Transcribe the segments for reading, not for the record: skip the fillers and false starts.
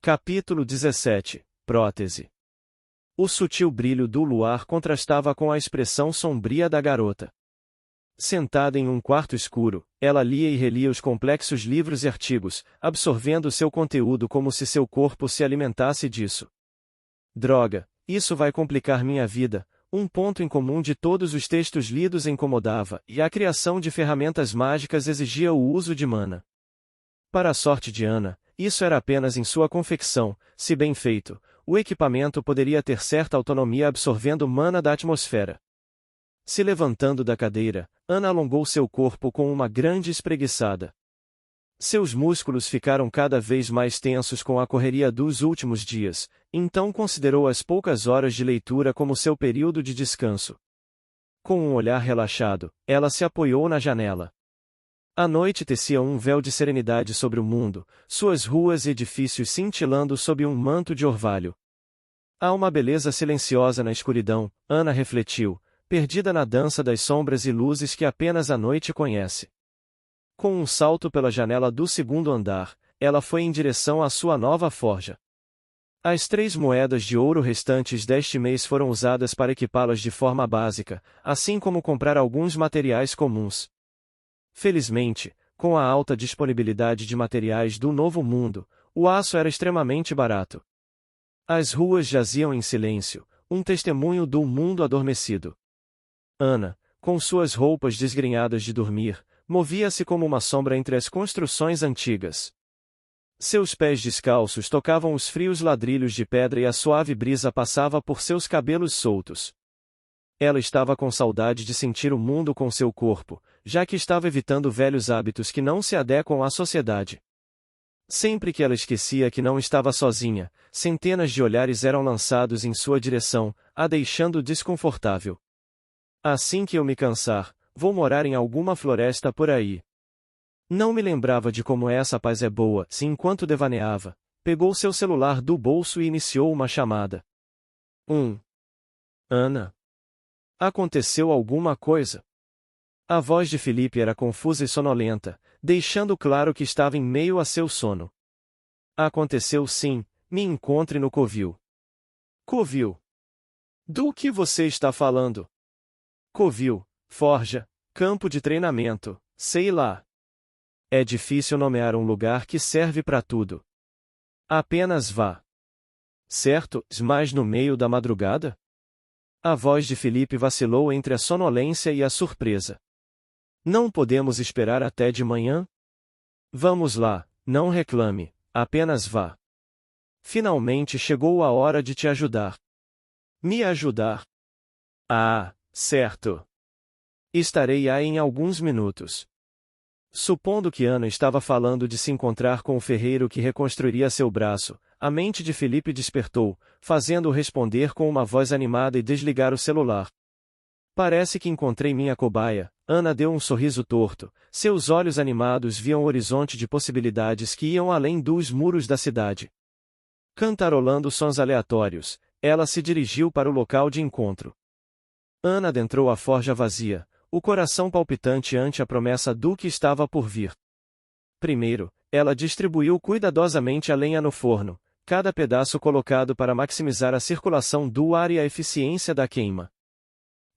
Capítulo 17. Prótese. O sutil brilho do luar contrastava com a expressão sombria da garota. Sentada em um quarto escuro, ela lia e relia os complexos livros e artigos, absorvendo seu conteúdo como se seu corpo se alimentasse disso. Droga, isso vai complicar minha vida. Um ponto em comum de todos os textos lidos incomodava, e a criação de ferramentas mágicas exigia o uso de mana. Para a sorte de Ana, isso era apenas em sua confecção. Se bem feito, o equipamento poderia ter certa autonomia absorvendo mana da atmosfera. Se levantando da cadeira, Ana alongou seu corpo com uma grande espreguiçada. Seus músculos ficaram cada vez mais tensos com a correria dos últimos dias, então considerou as poucas horas de leitura como seu período de descanso. Com um olhar relaxado, ela se apoiou na janela. A noite tecia um véu de serenidade sobre o mundo, suas ruas e edifícios cintilando sob um manto de orvalho. Há uma beleza silenciosa na escuridão, Ana refletiu, perdida na dança das sombras e luzes que apenas a noite conhece. Com um salto pela janela do segundo andar, ela foi em direção à sua nova forja. As 3 moedas de ouro restantes deste mês foram usadas para equipá-las de forma básica, assim como comprar alguns materiais comuns. Felizmente, com a alta disponibilidade de materiais do Novo Mundo, o aço era extremamente barato. As ruas jaziam em silêncio, um testemunho do mundo adormecido. Ana, com suas roupas desgrenhadas de dormir, movia-se como uma sombra entre as construções antigas. Seus pés descalços tocavam os frios ladrilhos de pedra e a suave brisa passava por seus cabelos soltos. Ela estava com saudade de sentir o mundo com seu corpo, já que estava evitando velhos hábitos que não se adequam à sociedade. Sempre que ela esquecia que não estava sozinha, centenas de olhares eram lançados em sua direção, a deixando desconfortável. Assim que eu me cansar, vou morar em alguma floresta por aí. Não me lembrava de como essa paz é boa, se enquanto devaneava, pegou seu celular do bolso e iniciou uma chamada. Ana? Aconteceu alguma coisa? A voz de Felipe era confusa e sonolenta, deixando claro que estava em meio a seu sono. Aconteceu sim, me encontre no covil. Covil? Do que você está falando? Covil, forja, campo de treinamento, sei lá. É difícil nomear um lugar que serve para tudo. Apenas vá. Certo, mas no meio da madrugada? A voz de Felipe vacilou entre a sonolência e a surpresa. Não podemos esperar até de manhã? Vamos lá, não reclame, apenas vá. Finalmente chegou a hora de te ajudar. Me ajudar? Ah, certo. Estarei aí em alguns minutos. Supondo que Ana estava falando de se encontrar com o ferreiro que reconstruiria seu braço, a mente de Felipe despertou, fazendo-o responder com uma voz animada e desligar o celular. Parece que encontrei minha cobaia. Ana deu um sorriso torto, seus olhos animados viam o horizonte de possibilidades que iam além dos muros da cidade. Cantarolando sons aleatórios, ela se dirigiu para o local de encontro. Ana adentrou a forja vazia, o coração palpitante ante a promessa do que estava por vir. Primeiro, ela distribuiu cuidadosamente a lenha no forno, cada pedaço colocado para maximizar a circulação do ar e a eficiência da queima.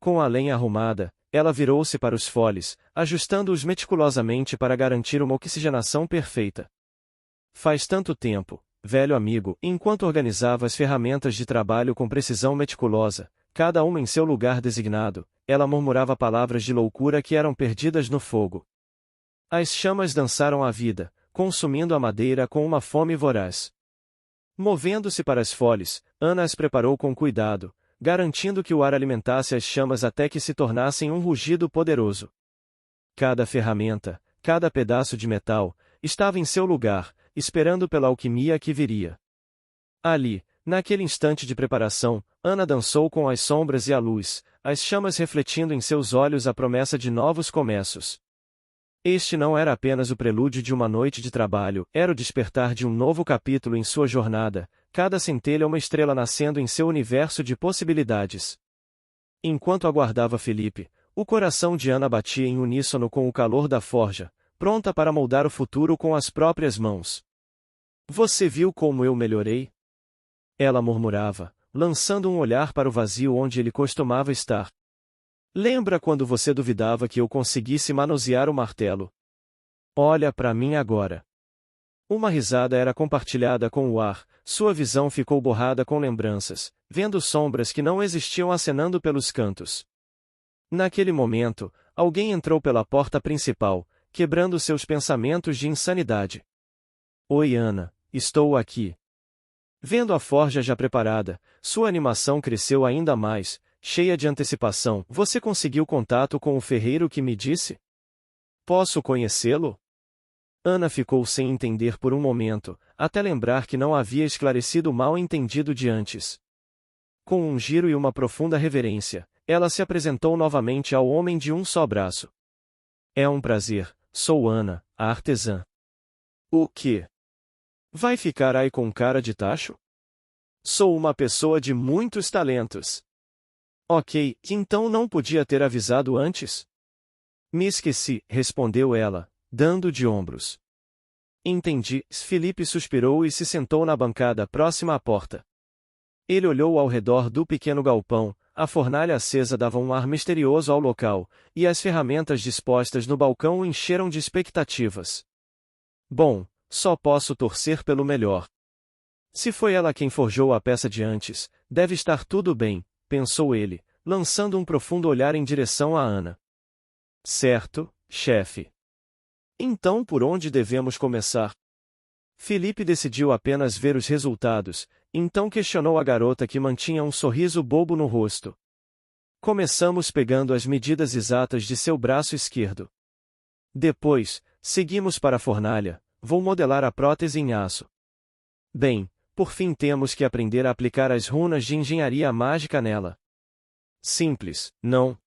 Com a lenha arrumada, ela virou-se para os foles, ajustando-os meticulosamente para garantir uma oxigenação perfeita. Faz tanto tempo, velho amigo, enquanto organizava as ferramentas de trabalho com precisão meticulosa, cada uma em seu lugar designado, ela murmurava palavras de loucura que eram perdidas no fogo. As chamas dançaram a vida, consumindo a madeira com uma fome voraz. Movendo-se para as foles, Ana as preparou com cuidado, garantindo que o ar alimentasse as chamas até que se tornassem um rugido poderoso. Cada ferramenta, cada pedaço de metal, estava em seu lugar, esperando pela alquimia que viria. Ali, naquele instante de preparação, Ana dançou com as sombras e a luz, as chamas refletindo em seus olhos a promessa de novos começos. Este não era apenas o prelúdio de uma noite de trabalho, era o despertar de um novo capítulo em sua jornada, cada centelha uma estrela nascendo em seu universo de possibilidades. Enquanto aguardava Felipe, o coração de Ana batia em uníssono com o calor da forja, pronta para moldar o futuro com as próprias mãos. Você viu como eu melhorei? Ela murmurava, lançando um olhar para o vazio onde ele costumava estar. Lembra quando você duvidava que eu conseguisse manusear o martelo? Olha para mim agora. Uma risada era compartilhada com o ar, sua visão ficou borrada com lembranças, vendo sombras que não existiam acenando pelos cantos. Naquele momento, alguém entrou pela porta principal, quebrando seus pensamentos de insanidade. Oi, Ana, estou aqui. Vendo a forja já preparada, sua animação cresceu ainda mais, cheia de antecipação. Você conseguiu contato com o ferreiro que me disse? Posso conhecê-lo? Ana ficou sem entender por um momento, até lembrar que não havia esclarecido o mal-entendido de antes. Com um giro e uma profunda reverência, ela se apresentou novamente ao homem de um só braço. É um prazer, sou Ana, a artesã. O quê? Vai ficar aí com cara de tacho? Sou uma pessoa de muitos talentos. Ok, então não podia ter avisado antes? Me esqueci, respondeu ela, dando de ombros. Entendi. Felipe suspirou e se sentou na bancada próxima à porta. Ele olhou ao redor do pequeno galpão, a fornalha acesa dava um ar misterioso ao local, e as ferramentas dispostas no balcão o encheram de expectativas. Bom, só posso torcer pelo melhor. Se foi ela quem forjou a peça de antes, deve estar tudo bem, pensou ele, lançando um profundo olhar em direção a Ana. Certo, chefe. Então por onde devemos começar? Felipe decidiu apenas ver os resultados, então questionou a garota que mantinha um sorriso bobo no rosto. Começamos pegando as medidas exatas de seu braço esquerdo. Depois, seguimos para a fornalha, vou modelar a prótese em aço. Bem, por fim temos que aprender a aplicar as runas de engenharia mágica nela. Simples, não?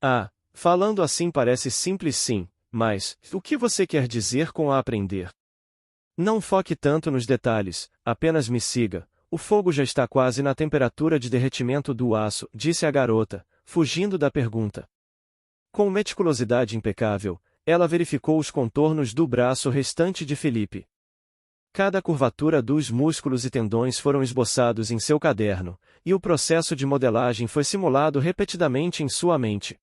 Ah, falando assim parece simples sim, mas, o que você quer dizer com a aprender? Não foque tanto nos detalhes, apenas me siga, o fogo já está quase na temperatura de derretimento do aço, disse a garota, fugindo da pergunta. Com meticulosidade impecável, ela verificou os contornos do braço restante de Felipe. Cada curvatura dos músculos e tendões foram esboçados em seu caderno, e o processo de modelagem foi simulado repetidamente em sua mente.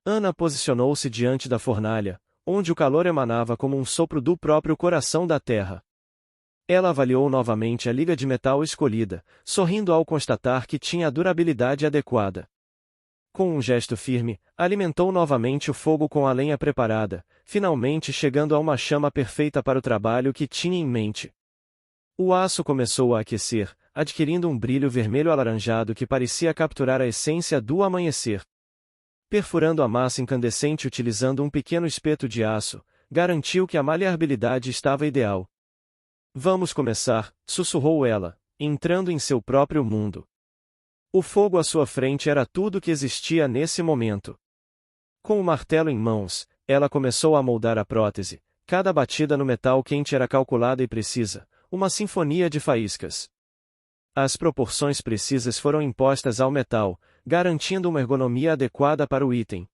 Ana posicionou-se diante da fornalha, onde o calor emanava como um sopro do próprio coração da terra. Ela avaliou novamente a liga de metal escolhida, sorrindo ao constatar que tinha a durabilidade adequada. Com um gesto firme, alimentou novamente o fogo com a lenha preparada, finalmente chegando a uma chama perfeita para o trabalho que tinha em mente. O aço começou a aquecer, adquirindo um brilho vermelho alaranjado que parecia capturar a essência do amanhecer. Perfurando a massa incandescente utilizando um pequeno espeto de aço, garantiu que a maleabilidade estava ideal. Vamos começar, sussurrou ela, entrando em seu próprio mundo. O fogo à sua frente era tudo que existia nesse momento. Com o martelo em mãos, ela começou a moldar a prótese. Cada batida no metal quente era calculada e precisa, uma sinfonia de faíscas. As proporções precisas foram impostas ao metal, garantindo uma ergonomia adequada para o item.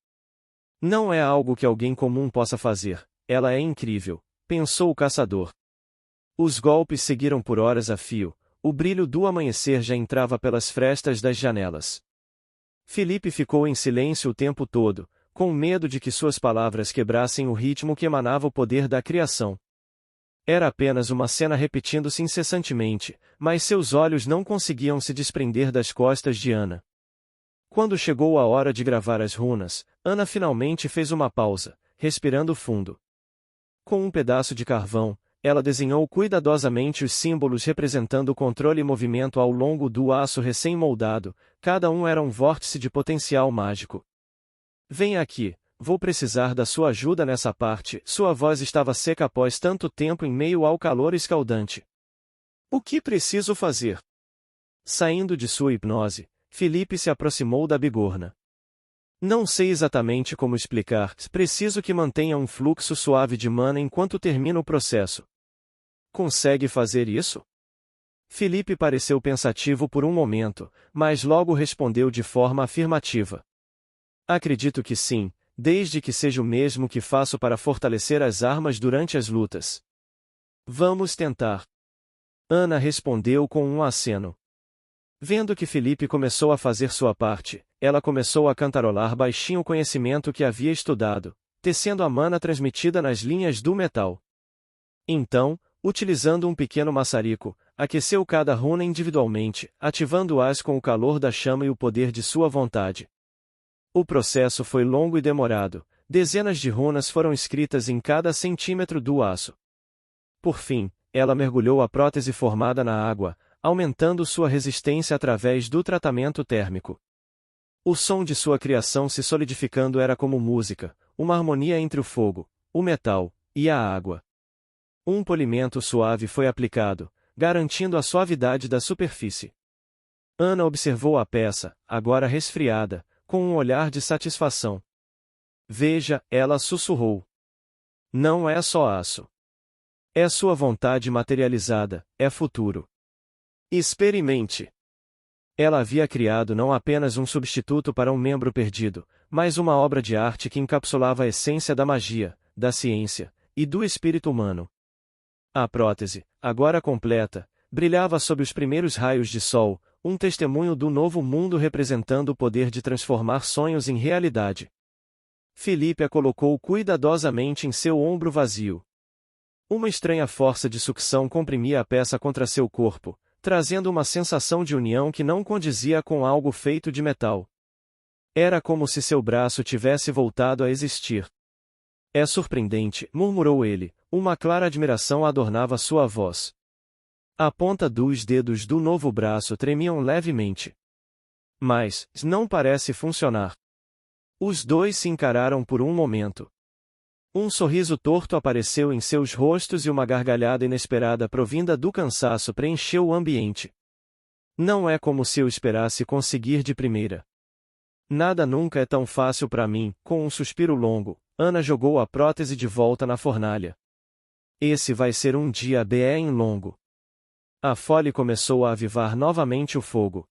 Não é algo que alguém comum possa fazer, ela é incrível, pensou o caçador. Os golpes seguiram por horas a fio, o brilho do amanhecer já entrava pelas frestas das janelas. Felipe ficou em silêncio o tempo todo, com medo de que suas palavras quebrassem o ritmo que emanava o poder da criação. Era apenas uma cena repetindo-se incessantemente, mas seus olhos não conseguiam se desprender das costas de Ana. Quando chegou a hora de gravar as runas, Ana finalmente fez uma pausa, respirando fundo. Com um pedaço de carvão, ela desenhou cuidadosamente os símbolos representando o controle e movimento ao longo do aço recém-moldado, cada um era um vórtice de potencial mágico. Venha aqui, vou precisar da sua ajuda nessa parte. Sua voz estava seca após tanto tempo em meio ao calor escaldante. O que preciso fazer? Saindo de sua hipnose, Felipe se aproximou da bigorna. Não sei exatamente como explicar, preciso que mantenha um fluxo suave de mana enquanto termina o processo. Consegue fazer isso? Felipe pareceu pensativo por um momento, mas logo respondeu de forma afirmativa. Acredito que sim, desde que seja o mesmo que faço para fortalecer as armas durante as lutas. Vamos tentar. Ana respondeu com um aceno. Vendo que Felipe começou a fazer sua parte, ela começou a cantarolar baixinho o conhecimento que havia estudado, tecendo a mana transmitida nas linhas do metal. Então, utilizando um pequeno maçarico, aqueceu cada runa individualmente, ativando-as com o calor da chama e o poder de sua vontade. O processo foi longo e demorado, dezenas de runas foram escritas em cada centímetro do aço. Por fim, ela mergulhou a prótese formada na água, aumentando sua resistência através do tratamento térmico. O som de sua criação se solidificando era como música, uma harmonia entre o fogo, o metal e a água. Um polimento suave foi aplicado, garantindo a suavidade da superfície. Ana observou a peça, agora resfriada, com um olhar de satisfação. Veja, ela sussurrou. Não é só aço. É sua vontade materializada, é futuro. Experimente. Ela havia criado não apenas um substituto para um membro perdido, mas uma obra de arte que encapsulava a essência da magia, da ciência e do espírito humano. A prótese, agora completa, brilhava sob os primeiros raios de sol, um testemunho do novo mundo representando o poder de transformar sonhos em realidade. Felipe a colocou cuidadosamente em seu ombro vazio. Uma estranha força de sucção comprimia a peça contra seu corpo, trazendo uma sensação de união que não condizia com algo feito de metal. Era como se seu braço tivesse voltado a existir. É surpreendente, murmurou ele, uma clara admiração adornava sua voz. A ponta dos dedos do novo braço tremiam levemente. Mas, não parece funcionar. Os dois se encararam por um momento. Um sorriso torto apareceu em seus rostos e uma gargalhada inesperada provinda do cansaço preencheu o ambiente. Não é como se eu esperasse conseguir de primeira. Nada nunca é tão fácil para mim, com um suspiro longo, Ana jogou a prótese de volta na fornalha. Esse vai ser um dia bem longo. A Folly começou a avivar novamente o fogo,